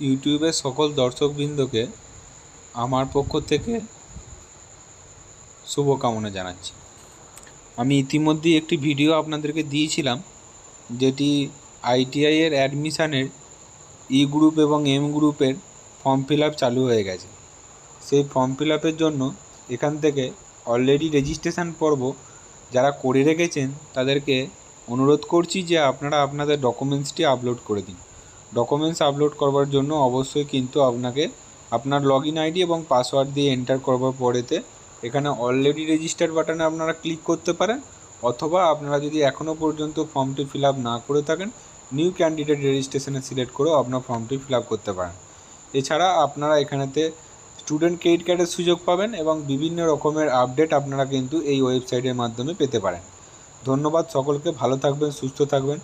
ইউটিউবের সকল দর্শকবৃন্দকে আমার পক্ষ থেকে শুভকামনা জানাচ্ছি। আমি ইতিমধ্যেই একটি ভিডিও আপনাদেরকে দিয়েছিলাম, যেটি আইটিআইয়ের অ্যাডমিশানের ই গ্রুপ এবং এম গ্রুপের ফর্ম ফিল আপ চালু হয়ে গেছে। সেই ফর্ম ফিল আপের জন্য এখান থেকে অলরেডি রেজিস্ট্রেশন পর্ব যারা করে রেখেছেন তাদেরকে অনুরোধ করছি যে আপনারা আপনাদের ডকুমেন্টসটি আপলোড করে দিন। ডকুমেন্টস আপলোড করবার জন্য অবশ্যই কিন্তু আপনাকে আপনার লগইন আইডি এবং পাসওয়ার্ড দিয়ে এন্টার করবার পরেতে এখানে অলরেডি রেজিস্টার বাটনে আপনারা ক্লিক করতে পারেন, অথবা আপনারা যদি এখনও পর্যন্ত ফর্মটি ফিল আপ না করে থাকেন নিউ ক্যান্ডিডেট রেজিস্ট্রেশনে সিলেক্ট করেও আপনার ফর্মটি ফিল আপ করতে পারেন। এছাড়া আপনারা এখানেতে স্টুডেন্ট ক্রেডিট কার্ডের সুযোগ পাবেন এবং বিভিন্ন রকমের আপডেট আপনারা কিন্তু এই ওয়েবসাইটের মাধ্যমে পেতে পারেন। ধন্যবাদ সকলকে, ভালো থাকবেন, সুস্থ থাকবেন।